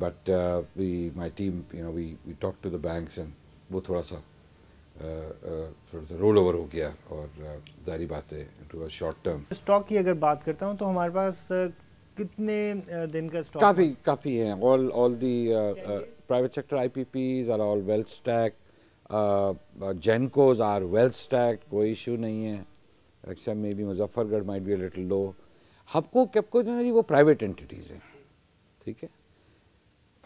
But my team, we talked to the banks and वो थोड़ा सा थोड़ा सा रोल ओवर हो गया और जारी बात है it was short term. Stock की अगर बात करता हूँ तो हमारे पास कितने दिन का स्टॉक? काफ़ी हैं। All the private sector IPPs are all well stacked, GENCOs are well stacked, कोई इशू नहीं है, except may be Muzaffargarh might be a little low. Hubco Kapco जो है जी वो प्राइवेट एंटिटीज़ हैं, ठीक है।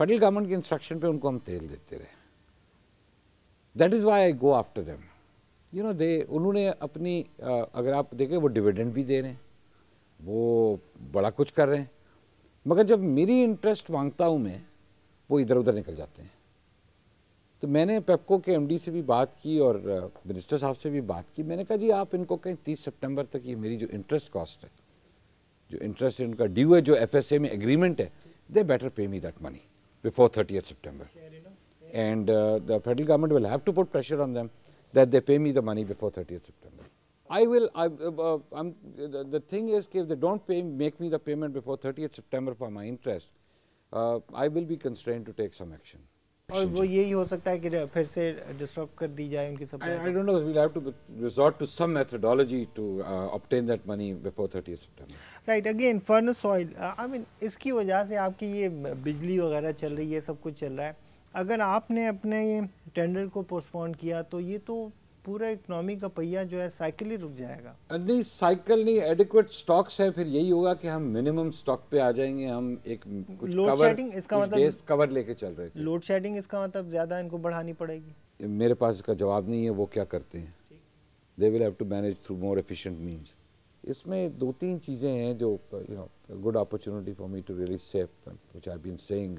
फेडरल गवर्नमेंट के इंस्ट्रक्शन पे उनको हम तेल देते रहे। That is why I go after them. उन्होंने अपनी अगर आप देखें वो डिविडेंड भी दे रहे हैं, वो बड़ा कुछ कर रहे हैं, मगर जब मेरी इंटरेस्ट मांगता हूँ मैं, वो इधर उधर निकल जाते हैं। तो मैंने पेप्को के एमडी से भी बात की और मिनिस्टर साहब से भी बात की। मैंने कहा जी आप इनको कहीं 30 सितंबर तक ये मेरी जो इंटरेस्ट कॉस्ट है, जो इंटरेस्ट इनका ड्यू है, जो एफएसए में एग्रीमेंट है, दे बेटर पे me that money before 30th September. And the federal government will have to put pressure on them that they pay me the money before 30th September. The thing is, if they don't make me the payment before 30th September for my interest, I will be constrained to take some action. और वो यही हो सकता है कि फिर से disturb कर दी जाए उनकी supply. I don't know. We'll have to resort to some methodology to obtain that money before 30th September. Right. Again, furnace oil. I mean, इसकी वजह से आपकी ये बिजली वगैरह चल रही है, सब कुछ चल रहा है। अगर आपने अपने टेंडर को पोस्टपोन किया तो ये तो पूरा इकोनॉमी का पहिया जो है साइकिल ही रुक जाएगा। नहीं, साइकिल नहीं, एडिक्वेट स्टॉक्स है। फिर यही होगा कि हम मिनिमम स्टॉक पे आ जाएंगे। हम एक कुछ कवर लेके चल रहे थे। लोड शेडिंग इसका मतलब ज्यादा इनको बढ़ानी पड़ेगी। मेरे पास इसका जवाब नहीं है, वो क्या करते हैं। They will have to manage through more efficient means. इसमें दो तीन चीज़ें हैं जो good opportunity for me to really say which I have been saying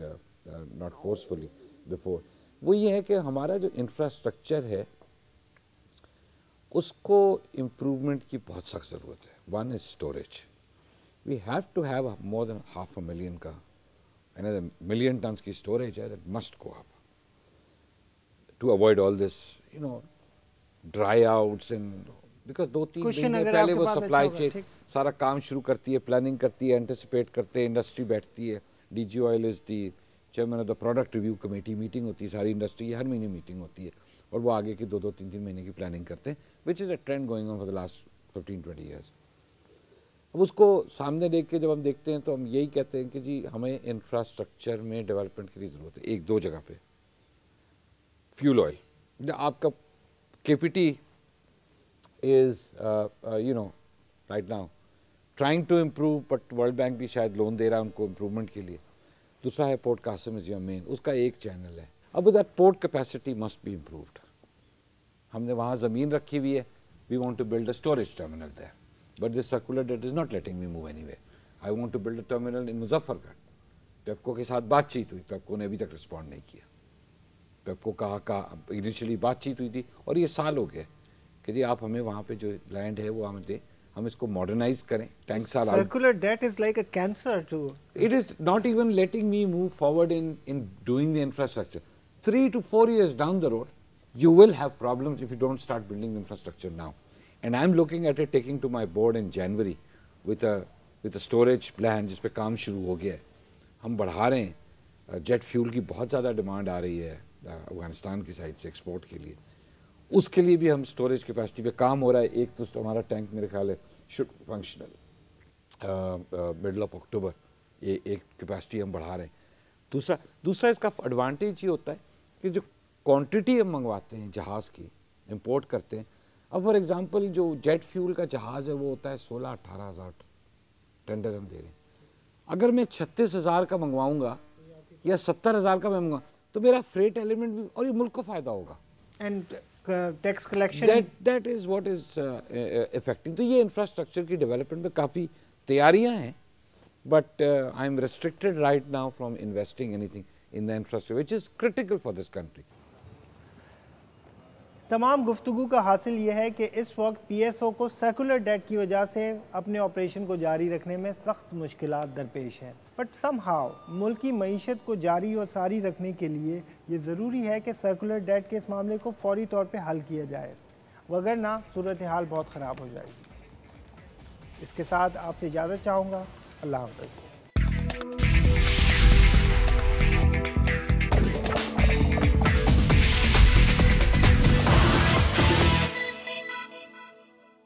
not forcefully before. वो ये है कि हमारा जो इंफ्रास्ट्रक्चर है उसको इम्प्रूवमेंट की बहुत सख्त ज़रूरत है। One is storage. We have to have more than 500,000 का, another 1,000,000 tons की स्टोरेज है, that must go up to avoid all this dry outs and because 2-3 महीने पहले वो सप्लाई चेन सारा काम शुरू करती है, प्लानिंग करती है, एंटिसिपेट करते हैं, इंडस्ट्री बैठती है। DG oil is the chairman of the product review committee, meeting होती है सारी इंडस्ट्री, हर महीने मीटिंग होती है और वो आगे की 2-3 महीने की प्लानिंग करते हैं, which is a trend going on for the last 15-20 years. अब उसको सामने देख के जब हम देखते हैं तो हम यही कहते हैं कि जी हमें इंफ्रास्ट्रक्चर में डेवलपमेंट की ज़रूरत है। एक दो जगह पे फ्यूल ऑयल, आपका KPT is right now trying to improve, but World Bank भी शायद लोन दे रहा है उनको इम्प्रूवमेंट के लिए। दूसरा है port Qasim is your main, उसका एक चैनल है। अब that port capacity must be improved. हमने वहाँ ज़मीन रखी हुई है, we want to build a storage terminal there, but this circular debt is not letting me move anyway. I want to build a terminal in Muzaffargarh. Pepco के साथ बातचीत हुई, पेप्को ने अभी तक रिस्पॉन्ड नहीं किया। पेप्को कहा इनिशियली बातचीत हुई थी और ये साल हो गए कि जी आप हमें वहाँ पे जो लैंड है वो हमें दें, हम इसको मॉडर्नाइज करें। Thanks our circular debt is like a cancer to it is not even letting me move forward in doing the infrastructure. 3 to 4 years down the road you will have problems if you don't start building infrastructure now, and I'm looking at it, taking to my board in January with a storage plan जिस पे काम शुरू हो गया है। हम बढ़ा रहे हैं, जेट फ्यूल की बहुत ज़्यादा डिमांड आ रही है अफगानिस्तान की साइड से एक्सपोर्ट के लिए, उसके लिए भी हम स्टोरेज कैपेसिटी पे काम हो रहा है। एक तो हमारा टैंक मेरे ख्याल है should functional middle of October, ये एक कैपेसिटी हम बढ़ा रहे हैं। दूसरा इसका एडवांटेज ये होता है कि जो क्वांटिटी हम मंगवाते हैं जहाज़ की, इंपोर्ट करते हैं। अब फॉर एग्जांपल जो जेट फ्यूल का जहाज़ है वो होता है 16-18 हज़ार टेंडर हम दे रहे हैं। अगर मैं 36,000 का मंगवाऊंगा या 70,000 का मैं मंगवाऊँ तो मेरा फ्रेट एलिमेंट भी, और ये मुल्क को फ़ायदा होगा। And tax collection, that is what is affecting. तो ये इंफ्रास्ट्रक्चर की डेवलपमेंट में काफ़ी तैयारियां हैं, but I am restricted right now from investing anything in the infrastructure which is critical for this country. तमाम गुफ्तगू का हासिल ये है कि इस वक्त पीएसओ को सर्कुलर डेट की वजह से अपने ऑपरेशन को जारी रखने में सख्त मुश्किलात दरपेश हैं, बट समहाउ मुल्क की मईशत को जारी और सारी रखने के लिए ये ज़रूरी है कि सर्कुलर डेट के इस मामले को फौरी तौर पे हल किया जाए, वगरना सूरत हाल बहुत ख़राब हो जाएगी। इसके साथ आपसे इजाज़त चाहूँगा। अल्लाह हाफ़िज़।